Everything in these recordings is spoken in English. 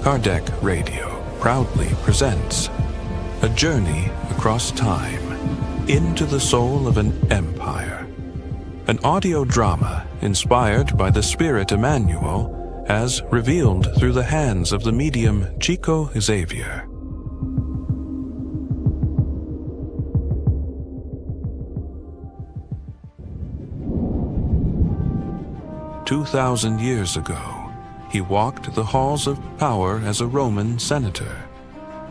Kardec Radio proudly presents a journey across time into the soul of an empire. An audio drama inspired by the Spirit Emmanuel as revealed through the hands of the medium Chico Xavier. "2,000 years ago, he walked the halls of power as a Roman senator.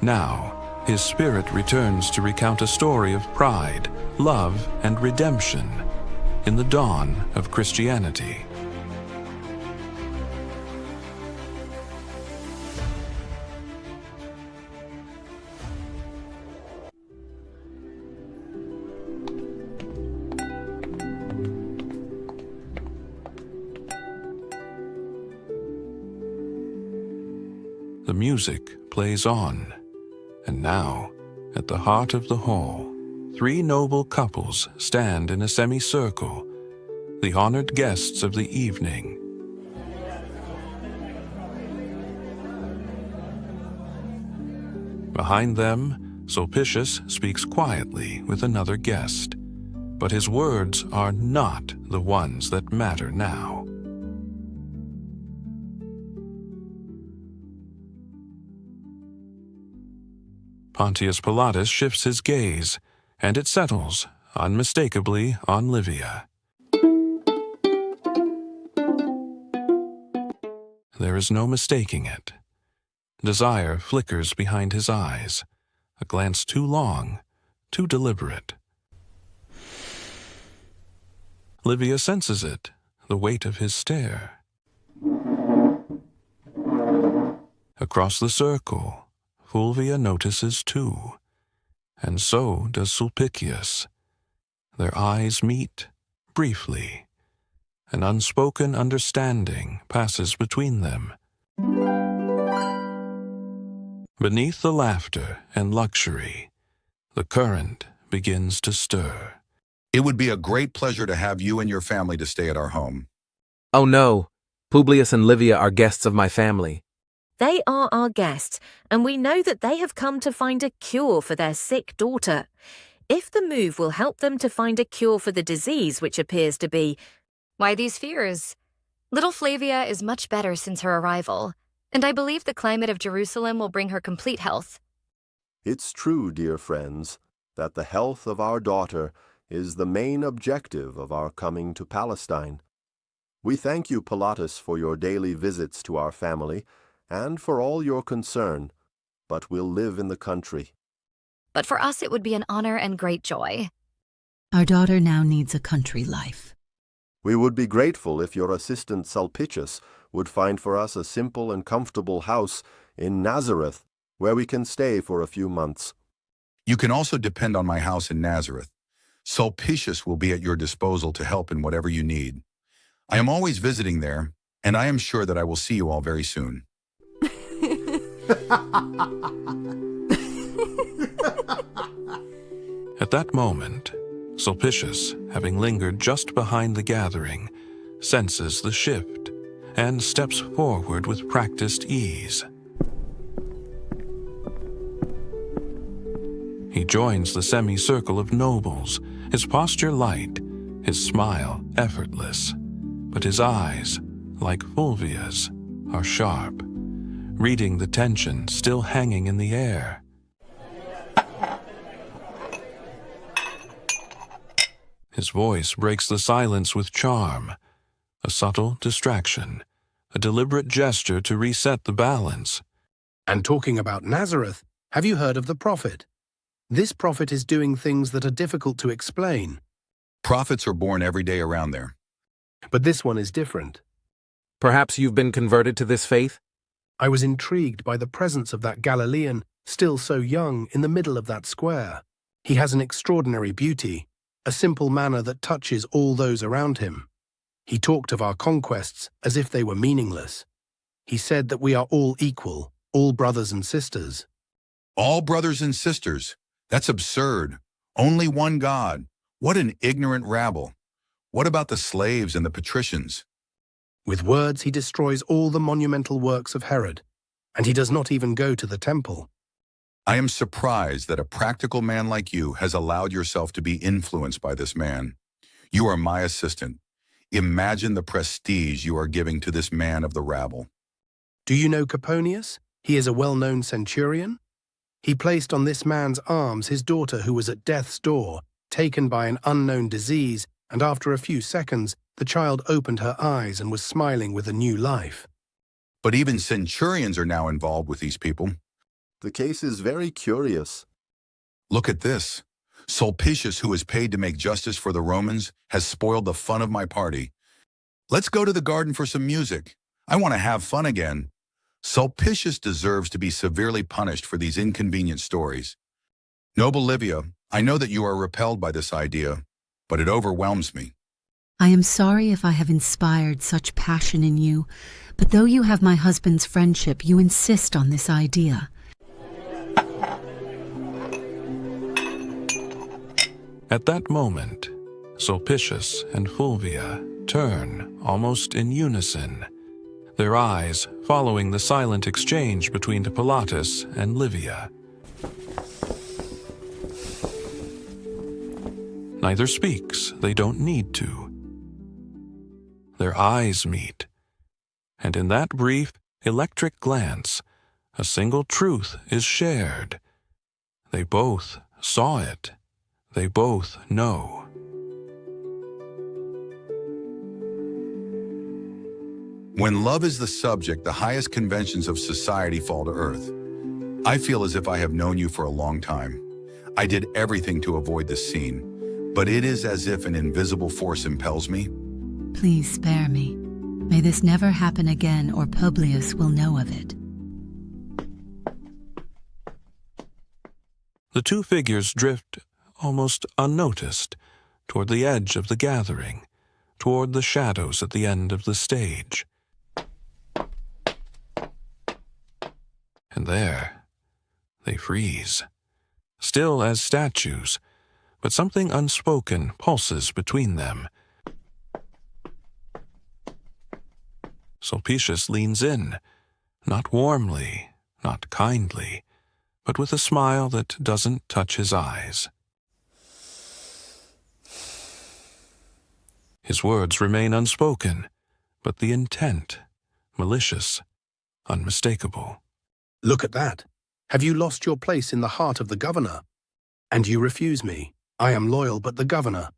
Now, his spirit returns to recount a story of pride, love, and redemption in the dawn of Christianity." The music plays on, and now, at the heart of the hall, three noble couples stand in a semicircle, the honored guests of the evening. Behind them, Sulpicius speaks quietly with another guest, but his words are not the ones that matter now. Pontius Pilatus shifts his gaze, and it settles, unmistakably, on Livia. There is no mistaking it. Desire flickers behind his eyes, a glance too long, too deliberate. Livia senses it, the weight of his stare. Across the circle, Fulvia notices too, and so does Sulpicius. Their eyes meet, briefly. An unspoken understanding passes between them. Beneath the laughter and luxury, the current begins to stir. "It would be a great pleasure to have you and your family to stay at our home." "Oh no, Publius and Livia are guests of my family." "They are our guests, and we know that they have come to find a cure for their sick daughter. If the move will help them to find a cure for the disease which appears to be..." "Why these fears? Little Flavia is much better since her arrival, and I believe the climate of Jerusalem will bring her complete health." It's true, dear friends, that the health of our daughter is the main objective of our coming to Palestine. We thank you, Pilatus, for your daily visits to our family, and for all your concern, but we'll live in the country. But for us it would be an honor and great joy. Our daughter now needs a country life. We would be grateful if your assistant Sulpicius would find for us a simple and comfortable house in Nazareth where we can stay for a few months. You can also depend on my house in Nazareth. Sulpicius will be at your disposal to help in whatever you need. I am always visiting there, and I am sure that I will see you all very soon. At that moment, Sulpicius, having lingered just behind the gathering, senses the shift and steps forward with practiced ease. He joins the semicircle of nobles, his posture light, his smile effortless, but his eyes, like Fulvia's, are sharp, reading the tension still hanging in the air. His voice breaks the silence with charm, a subtle distraction, a deliberate gesture to reset the balance. "And talking about Nazareth, have you heard of the prophet? This prophet is doing things that are difficult to explain." Prophets are born every day around there. "But this one is different. Perhaps you've been converted to this faith? I was intrigued by the presence of that Galilean, still so young, in the middle of that square. He has an extraordinary beauty, a simple manner that touches all those around him. He talked of our conquests as if they were meaningless. He said that we are all equal, all brothers and sisters." All brothers and sisters? That's absurd. Only one God. What an ignorant rabble. What about the slaves and the patricians? With words he destroys all the monumental works of Herod. and he does not even go to the temple. I am surprised that a practical man like you has allowed yourself to be influenced by this man. You are my assistant. Imagine the prestige you are giving to this man of the rabble. Do you know Coponius? He is a well-known centurion. He placed on this man's arms his daughter who was at death's door, taken by an unknown disease, and after a few seconds, the child opened her eyes and was smiling with a new life. But even centurions are now involved with these people. The case is very curious. Look at this. Sulpicius, who is paid to make justice for the Romans, has spoiled the fun of my party. Let's go to the garden for some music. I want to have fun again. Sulpicius deserves to be severely punished for these inconvenient stories. Noble Livia, I know that you are repelled by this idea, but it overwhelms me. I am sorry if I have inspired such passion in you, but though you have my husband's friendship, you insist on this idea. At that moment, Sulpicius and Fulvia turn almost in unison, their eyes following the silent exchange between Pilatus and Livia. Neither speaks, they don't need to. Their eyes meet, and in that brief, electric glance, a single truth is shared. They both saw it. They both know. When love is the subject, the highest conventions of society fall to earth. I feel as if I have known you for a long time. I did everything to avoid this scene, but it is as if an invisible force impels me. Please spare me. May this never happen again, or Publius will know of it. The two figures drift almost unnoticed toward the edge of the gathering, toward the shadows at the end of the stage. And there, they freeze, still as statues, but something unspoken pulses between them. Sulpicius leans in, not warmly, not kindly, but with a smile that doesn't touch his eyes. His words remain unspoken, but the intent, malicious, unmistakable. Look at that. Have you lost your place in the heart of the governor? And you refuse me. I am loyal, but the governor.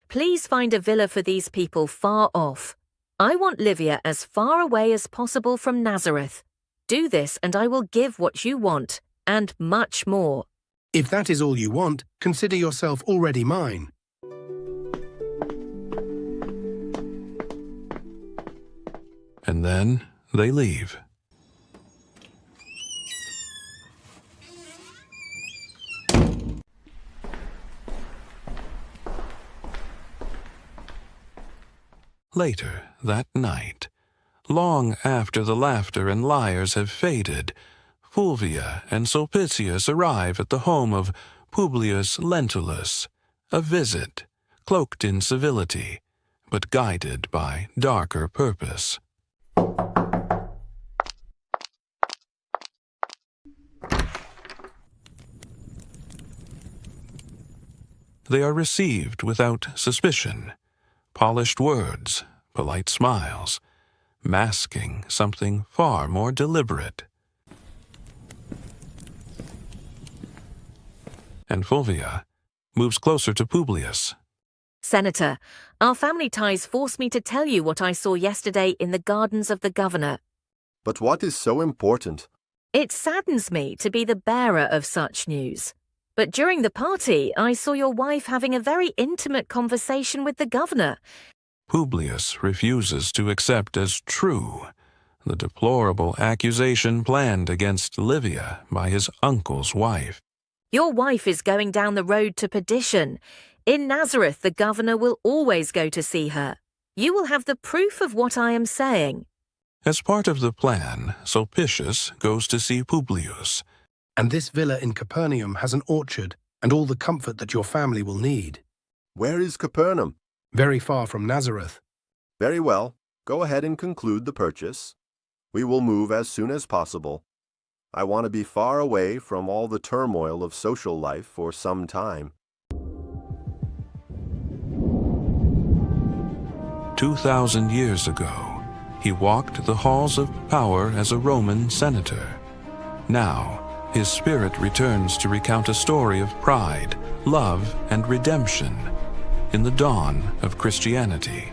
Please find a villa for these people far off. I want Livia as far away as possible from Nazareth. Do this and I will give what you want, and much more. If that is all you want, consider yourself already mine. And then they leave. Later that night, long after the laughter and lyres have faded, Fulvia and Sulpicius arrive at the home of Publius Lentulus, a visit, cloaked in civility, but guided by darker purpose. They are received without suspicion, polished words, polite smiles, masking something far more deliberate. And Fulvia moves closer to Publius. Senator, our family ties force me to tell you what I saw yesterday in the gardens of the governor. But what is so important? It saddens me to be the bearer of such news. But during the party, I saw your wife having a very intimate conversation with the governor. Publius refuses to accept as true the deplorable accusation planned against Livia by his uncle's wife. Your wife is going down the road to perdition. In Nazareth, the governor will always go to see her. You will have the proof of what I am saying. As part of the plan, Sulpicius goes to see Publius. And this villa in Capernaum has an orchard and all the comfort that your family will need. Where is Capernaum? Very far from Nazareth. Very well. Go ahead and conclude the purchase. We will move as soon as possible. I want to be far away from all the turmoil of social life for some time. 2,000 years ago, he walked the halls of power as a Roman senator. Now, his spirit returns to recount a story of pride, love, and redemption in the dawn of Christianity.